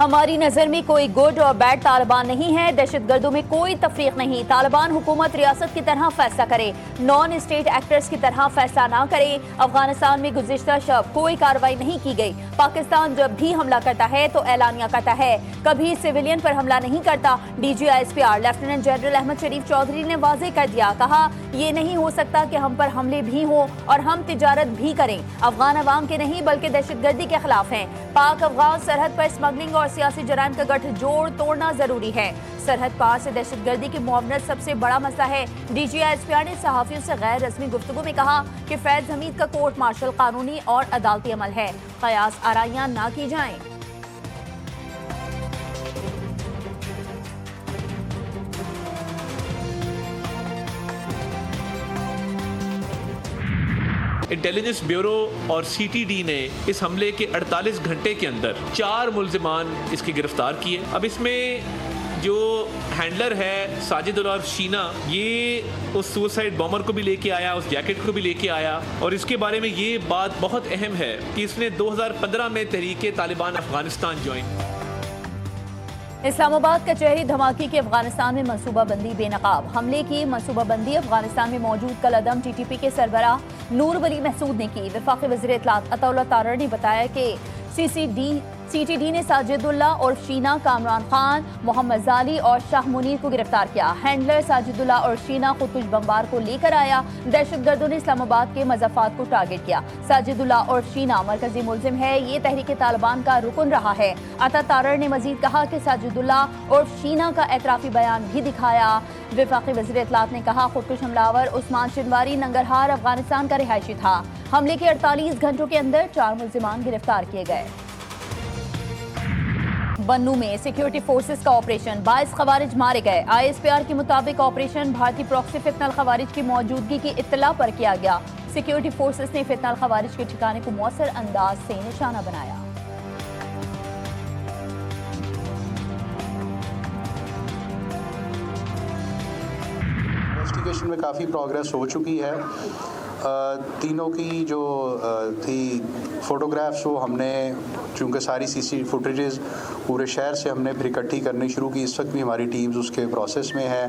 हमारी नजर में कोई गुड और बैड तालिबान नहीं है। दहशत गर्दों में कोई तफरीक नहीं। तालिबान हुकूमत रियासत की तरह फैसला करे, नॉन स्टेट एक्टर्स की तरह फैसला ना करे। अफगानिस्तान में गुज़िश्ता शब कोई कार्रवाई नहीं की गई। पाकिस्तान जब भी हमला करता है तो ऐलानिया करता है, कभी सिविलियन पर हमला नहीं करता। DGISPR लेफ्टिनेंट जनरल अहमद शरीफ चौधरी ने वाजे कर दिया, कहा ये नहीं हो सकता कि हम पर हमले भी हों और हम तिजारत भी करें। अफगान अवाम के नहीं बल्कि दहशतगर्दी के खिलाफ हैं। पाक अफगान सरहद पर स्मगलिंग और सियासी जराइम का गठजोड़ तोड़ना जरूरी है। सरहद पार से दहशतगर्दी की मुआवनत सबसे बड़ा मसला है। DGISPR ने सहाफियों से गैर रस्मी गुफ्तगू में कहा कि फैज हमीद का कोर्ट मार्शल कानूनी और अदालती अमल है, कयास आराइयां ना की जाएं। इंटेलिजेंस ब्यूरो और CTD ने इस हमले के 48 घंटे के अंदर 4 मुल्जिमान इसकी गिरफ्तार किए। अब इसमें जो हैंडलर है साजिदुल्ला और शीना, ये उस सुसाइड बॉम्बर को भी लेके आया, उस जैकेट को भी लेके आया, और इसके बारे में ये बात बहुत अहम है कि इसने 2015 में तहरीके तालिबान अफगानिस्तान ज्वाइन। इस्लामाबाद कचहरी धमाके की अफगानिस्तान में मनसूबाबंदी बेनकाब। हमले की मनसूबाबंदी अफगानिस्तान में मौजूद कलअदम TTP के सरबराह नूर वली महसूद ने की। वफाकी वज़ीर इत्तलात अताउल्लाह तारर ने बताया कि CTD ने साजिदुल्ला और शीना, कामरान खान, मोहम्मद जाली और शाह मुनीर को गिरफ्तार किया। हैंडलर साजिदुल्ला और शीना खुदकुश बमबार को लेकर आया। दहशतगर्दों ने इस्लामाबाद के मज़ाफात को टारगेट किया। साजिदुल्ला और शीना मरकजी मुल्जिम है, ये तहरीके तालिबान का रुकन रहा है। अता तारर ने मजीद कहा कि साजिदुल्ला और शीना का एतराफ़ी बयान भी दिखाया। वफाकी वज़ीर इत्तलात ने कहा खुदकुश हमलावर उस्मान शिनवारी नंगरहार अफगानिस्तान का रिहायशी था। हमले के 48 घंटों के अंदर 4 मुल्जिमान गिरफ्तार किए गए। बन्नू में सिक्योरिटी फोर्सेस का ऑपरेशन, 22 खवारिज मारे गए। ISPR के मुताबिक ऑपरेशन भारतीय प्रॉक्सी फितनल खवारिज की मौजूदगी की इत्तला पर किया गया। सिक्योरिटी फोर्सेस ने फितनल खवारिज के ठिकाने को मौसर अंदाज से निशाना बनाया। इन्वेस्टिगेशन में काफ़ी प्रोग्रेस हो चुकी है। तीनों की जो थी फ़ोटोग्राफ्स, वो हमने चूँकि सारी CC फुटेजेस पूरे शहर से हमने फिर इकट्ठी करनी शुरू की। इस वक्त भी हमारी टीम्स उसके प्रोसेस में है।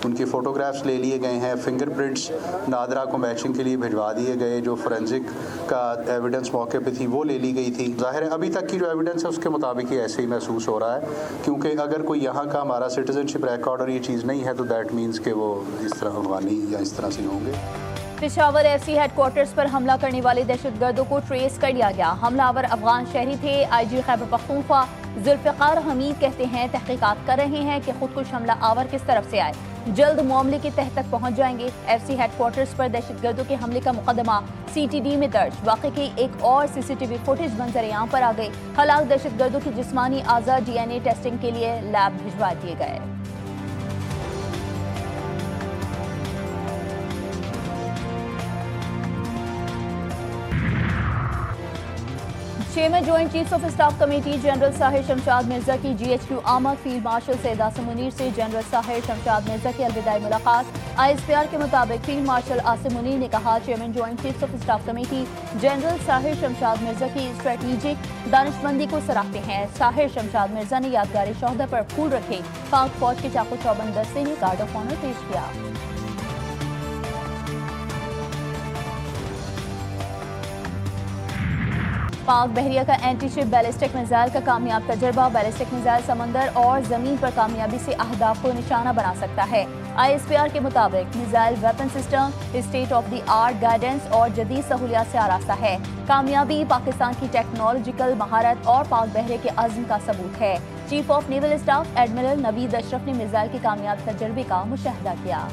उनकी फ़ोटोग्राफ्स ले लिए गए हैं। फिंगरप्रिंट्स नादरा को मैचिंग के लिए भिजवा दिए गए। जो फोरेंसिक का एविडेंस मौके पे थी वो ले ली गई थी। ज़ाहिर है अभी तक की जो एविडेंस है उसके मुताबिक ही ऐसे ही महसूस हो रहा है, क्योंकि अगर कोई यहाँ का हमारा सिटीजनशिप रिकॉर्ड और ये चीज़ नहीं है तो दैट मीन्स कि वो इस तरह अफगानी या इस तरह से होंगे। पेशावर FC हेडक्वार्टर्स पर हमला करने वाले दहशतगर्दों को ट्रेस कर लिया गया। हमलावर अफगान शहरी थे। IG खैबर पख्तूनख्वा जुल्फ़िकार हमीद कहते हैं तहकीकात कर रहे हैं कि खुदकुश हमला आवर किस तरफ से आए, जल्द मामले की तह तक पहुंच जाएंगे। FC हेडक्वार्टर्स पर दहशतगर्दों के हमले का मुकदमा CTD में दर्ज। वाक़े की एक और CCTV फुटेज मंजर-ए-आम पर आ गई। हलाक दहशतगर्दों की जिस्मानी आज़ा DNA टेस्टिंग के लिए लैब भिजवा दिए गए। Chairman joint chiefs of staff committee general Sahir Shamshad Mirza की GHQ आमद फील्ड मार्शल सैयद आसिम मुनीर से जनरल साहिर शमशाद मिर्जा की अलविदाई मुलाकात। ISPR के मुताबिक फील्ड मार्शल आसिम मुनीर ने कहा chairman joint chiefs of staff committee general Sahir Shamshad Mirza की स्ट्रेटेजिक दानिशमंदी को सराहते हैं। साहिर शमशाद मिर्जा ने यादगारी शोहदा पर फूल रखे। पाक फौज के चाकू चौबंद दस्ते ने गार्ड ऑफ ऑनर पेश किया। पाक बहरिया का एंटी-शिप बैलिस्टिक मिसाइल का कामयाब तजर्बा। बैलिस्टिक मिसाइल समंदर और जमीन पर कामयाबी से अहदाफ को निशाना बना सकता है। ISPR के मुताबिक missile weapon system state of the art guidance और जदीद सहूलियात से आरास्ता है। कामयाबी पाकिस्तान की टेक्नोलॉजिकल महारत और पाक बहरे के अज़्म का सबूत है। Chief of naval staff admiral Naveed Ashraf ने मिसाइल के कामयाब तजर्बे का मुशाहिदा किया।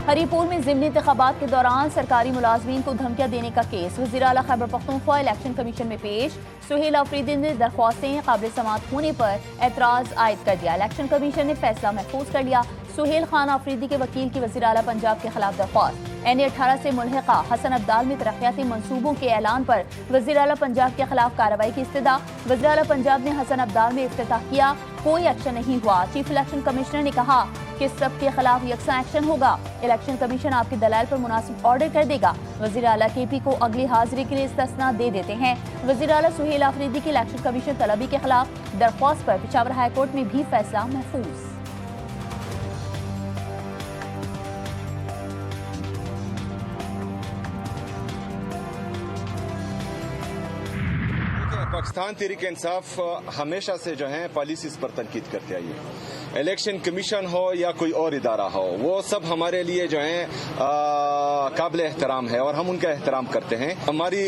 हरीपुर में ज़िमनी इंतखाबात के दौरान सरकारी मुलाजमीन को धमकियां देने का केस वज़ीर आला खैबर पख्तूनख्वा इलेक्शन कमीशन में पेश। सुहेल अफरीदी ने दरख्वास्तें काबिल समाअत होने पर एतराज़ आयद कर दिया। इलेक्शन कमीशन ने फैसला महफूज कर लिया। सुहेल खान अफरीदी के वकील की वज़ीर आला पंजाब के खिलाफ दरख्वास्त। NA-18 से मुल्हिका हसन अब्दाल में तरक्याती मंसूबों के ऐलान पर वज़ीर आला पंजाब के खिलाफ कार्रवाई की इस्तदा। वज़ीर आला पंजाब ने हसन अब्दाल में इफ्तिताह किया, कोई एक्शन नहीं हुआ। चीफ इलेक्शन कमिश्नर ने कहा कि सबके खिलाफ यकसा एक्शन होगा। इलेक्शन कमीशन आपके दलाल पर मुनासिब ऑर्डर कर देगा। वज़ीर आला KP को अगली हाजिरी के लिए इस्तिस्ना दे देते हैं। वज़ीर आला सुहेल आफरीदी की इलेक्शन कमीशन तलबी के खिलाफ दरख्वास्त पर पेशावर हाई कोर्ट में भी फैसला महफूज। पाकिस्तान तहरीक इंसाफ हमेशा से जो है पॉलिसीज पर तनकीद करते आई है। इलेक्शन कमीशन हो या कोई और इदारा हो, वो सब हमारे लिए जो है काबिल एहतराम है और हम उनका एहतराम करते हैं। हमारी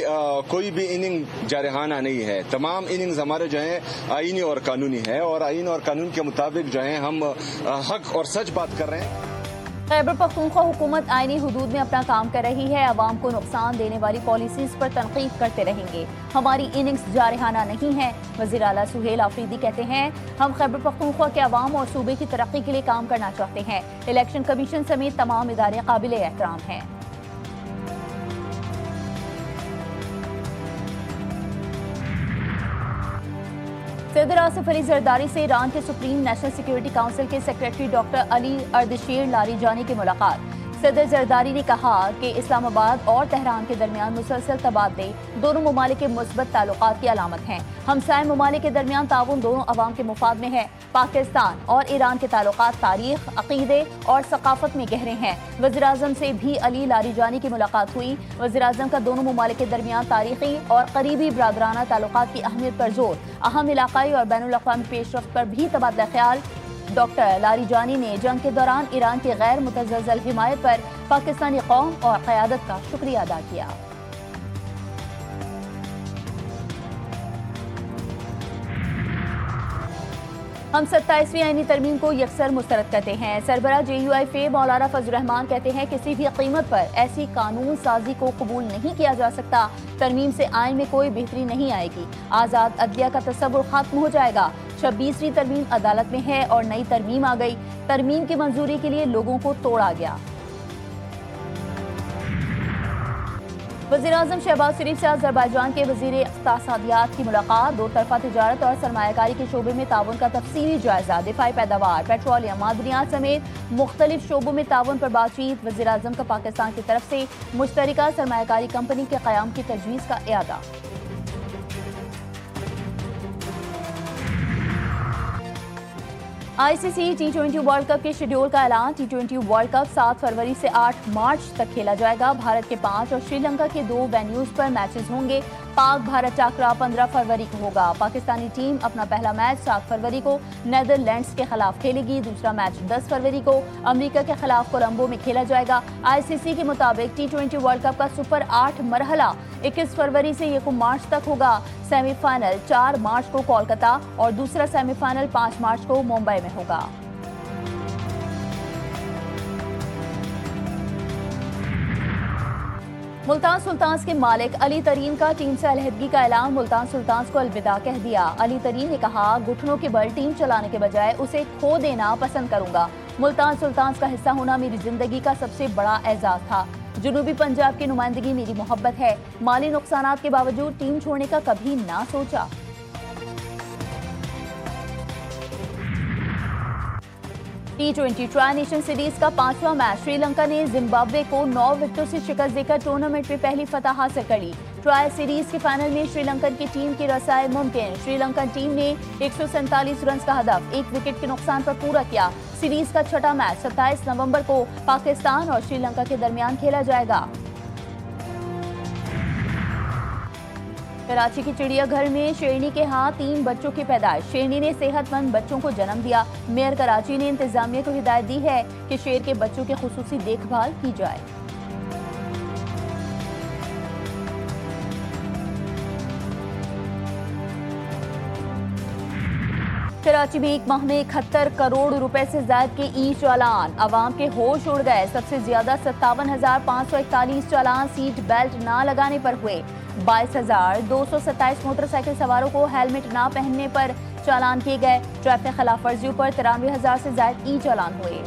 कोई भी इनिंग जारहाना नहीं है। तमाम इनिंग्स हमारे जो है आईनी और कानूनी है और आईन और कानून के मुताबिक जो है हम हक और सच बात कर रहे हैं। खैबर पख्तूनख्वा हुकूमत आईनी हुदूद में अपना काम कर रही है। अवाम को नुकसान देने वाली पॉलिसीज पर तनकीद करते रहेंगे। हमारी इनिंग्स जारहाना नहीं है। वज़ीर आला सुहेल आफरीदी कहते हैं, हम खैबर पख्तूनख्वा के अवाम और सूबे की तरक्की के लिए काम करना चाहते हैं। इलेक्शन कमीशन समेत तमाम इदारे काबिल एहतराम हैं। सदर आसिफ अली जरदारी से ईरान के सुप्रीम नेशनल सिक्योरिटी काउंसिल के सेक्रेटरी डॉक्टर अली अर्दशीर लारीजानी की मुलाकात। सदर जरदारी ने कहा कि इस्लामाबाद और तेहरान के दरमियान मुसलसल तबादले दोनों ममालिक के मुस्बत ताल्लुकात की अलामत हैं। हमसाय ममालिक के दरमियान ताउन दोनों अवाम के मुफाद में है। पाकिस्तान और ईरान के ताल्लुकात तारीख, अकीदे और सकाफत में गहरे हैं। वज़ीर आज़म से भी अली लारीजानी की मुलाकात हुई। वज़ीर आज़म का दोनों ममालिक के दरमियान तारीखी और करीबी बरादराना ताल्लुकात की अहमियत पर जोर, अहम इलाकाई और बैनुल अक़वामी पेशरफ्त पर भी तबादला ख्याल। डॉक्टर लारीजानी ने जंग के दौरान ईरान की गैर मुतज़्ज़ल हिमायत पर पाकिस्तानी कौम और क़यादत का शुक्रिया अदा किया। हम 27वीं आईनी तरमीम को यकसर मुस्तरद करते हैं। सरबरा JUI फे मौलाना फजल रहमान कहते हैं, किसी भी कीमत पर ऐसी कानून साजी को कबूल नहीं किया जा सकता। तरमीम से आइन में कोई बेहतरी नहीं आएगी। आज़ाद अदलिया का तस्वुर खत्म हो जाएगा। 26वीं तरमीम अदालत में है और नई तरमीम आ गई। तरमीम की मंजूरी के लिए लोगों को तोड़ा गया। वज़ीर आज़म शहबाज शरीफ से अज़रबैजान के वज़ीर इक़्तिसादियात की मुलाकात। दो तरफ़ा तिजारत और सरमायाकारी के शोबे में ताउन का तफसीली जायजा। दिफाई पैदावार, पेट्रोलियम, मादनियात समेत मुख्तलिफ शोबों में ताउन पर बातचीत। वज़ीर आज़म का पाकिस्तान की तरफ से मुश्तरका सरमायाकारी कंपनी के क़याम की तजवीज़ का इयादा। ICC T20 वर्ल्ड कप के शेड्यूल का ऐलान। T20 वर्ल्ड कप 7 फरवरी से 8 मार्च तक खेला जाएगा। भारत के 5 और श्रीलंका के 2 वेन्यूज पर मैचेस होंगे। पाक भारत टाकरा 15 फरवरी को होगा। पाकिस्तानी टीम अपना पहला मैच 7 फरवरी को नेदरलैंड्स के खिलाफ खेलेगी। दूसरा मैच 10 फरवरी को अमेरिका के खिलाफ कोलंबो में खेला जाएगा। ICC के मुताबिक T20 वर्ल्ड कप का सुपर 8 मरहला 21 फरवरी से 1 मार्च तक होगा। सेमीफाइनल 4 मार्च को कोलकाता और दूसरा सेमीफाइनल 5 मार्च को मुंबई में होगा। मुल्तान सुल्तान्स के मालिक अली तरीन का टीम से अलहदगी का ऐलान। मुल्तान सुल्तान्स को अलविदा कह दिया। अली तरीन ने कहा, घुटनों के बल टीम चलाने के बजाय उसे खो देना पसंद करूंगा। मुल्तान सुल्तान्स का हिस्सा होना मेरी जिंदगी का सबसे बड़ा एजाज था। जनूबी पंजाब की नुमाइंदगी मेरी मोहब्बत है। माली नुकसानात के बावजूद टीम छोड़ने का कभी ना सोचा। T20 ट्राई नेशन सीरीज का 5वां मैच। श्रीलंका ने जिम्बाब्वे को 9 विकेटों से शिकस्त देकर टूर्नामेंट में पहली फतह हासिल कर ली। ट्राई सीरीज के फाइनल में श्रीलंकन की टीम की रसाई मुमकिन। श्रीलंकन टीम ने 147 रन का हदफ 1 विकेट के नुकसान पर पूरा किया। सीरीज का छठा मैच 27 नवंबर को पाकिस्तान और श्रीलंका के दरमियान खेला जाएगा। कराची के चिड़ियाघर में शेरनी के हाथ 3 बच्चों की पैदाइश। शेरनी ने सेहतमंद बच्चों को जन्म दिया। मेयर कराची ने इंतजामिया को हिदायत दी है कि शेर के बच्चों की खुसूसी देखभाल की जाए। कराची में एक माह में 71 करोड़ रुपए से ज्यादा के ई चालान। आवाम के होश उड़ गए। सबसे ज्यादा 57,541 चालान सीट बेल्ट ना लगाने पर हुए। 22,227 मोटरसाइकिल सवारों को हेलमेट ना पहनने पर चालान किए गए। ट्रैफिक खिलाफ वर्जियों पर 93,000 से ज्यादा ई चालान हुए।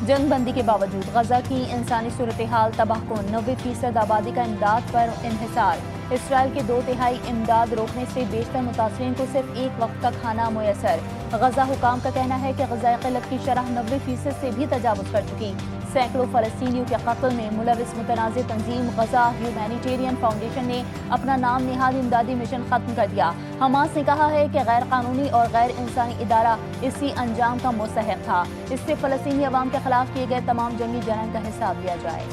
जंगबंदी के बावजूद गजा की इंसानी सूरत हाल तबाहकुन। 90% आबादी का इमदाद पर इन्हिसार। इसराइल के 2/3 इमदाद रोकने से बेशतर मुतासरीन को सिर्फ एक वक्त का खाना मुयसर। गजा हुकाम का कहना है कि गजा क़िल्लत की शरह 90% से भी तजावुज़ कर चुकी। सैकड़ों फ़लस्तीनियों के कत्ल में मुलविस मुतनाज़िर तंजीम गजा ह्यूमैनिटेरियन फाउंडेशन ने अपना नाम निहाद इमदादी मिशन खत्म कर दिया। हमास ने कहा है कि गैर कानूनी और गैर इंसानी इदारा इसी अंजाम का मुस्तहिक़ था। इससे फ़लस्तीनी अवाम के खिलाफ किए गए तमाम जंगी जराइम का हिसाब लिया जाए।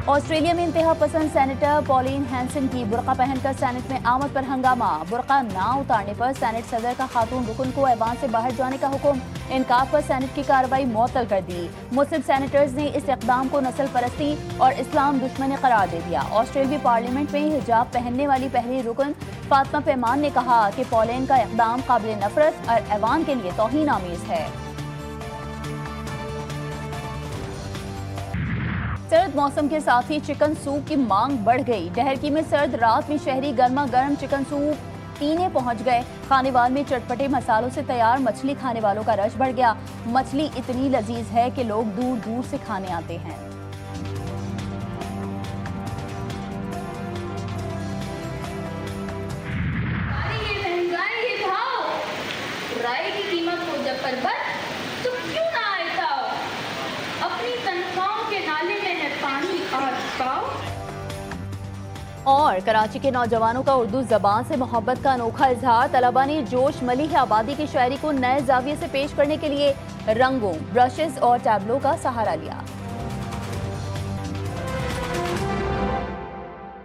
ऑस्ट्रेलिया में इंतहा पसंद सेनेटर पॉलिन हैंसन की बुर्का पहनकर सेनेट में आमद पर हंगामा। बुर्का ना उतारने पर सेनेट सदर का खातून रुकन को ऐवान से बाहर जाने का हुक्म। इनकार पर सेनेट की कार्रवाई मुअत्तल कर दी। मुस्लिम सेनेटर्स ने इस इक़दाम को नस्ल परस्ती और इस्लाम दुश्मनी करार दे दिया। ऑस्ट्रेलियाई पार्लियामेंट में हिजाब पहनने वाली पहली रुकन फातिमा पैमान ने कहा कि पॉलिन का इक़दाम काबिल नफरत और ऐवान के लिए तौहीन आमीज़ है। सर्द मौसम के साथ ही चिकन सूप की मांग बढ़ गई। डहरकी में सर्द रात में शहरी गर्मा गर्म चिकन सूप पीने पहुंच गए। खानेवाल में चटपटे मसालों से तैयार मछली खाने वालों का रश बढ़ गया। मछली इतनी लजीज है कि लोग दूर दूर से खाने आते हैं। राई की कीमत हो जब परबत तो क्यों ना आए खाओ। अपनी तनख्वाहों के नाले में है पानी और पाओ। और कराची के नौजवानों का उर्दू जबान से मोहब्बत का अनोखा इजहार। तलबा ने जोश मलिह आबादी की शायरी को नए जाविये से पेश करने के लिए रंगों, ब्रशेस और टैबलो का सहारा लिया।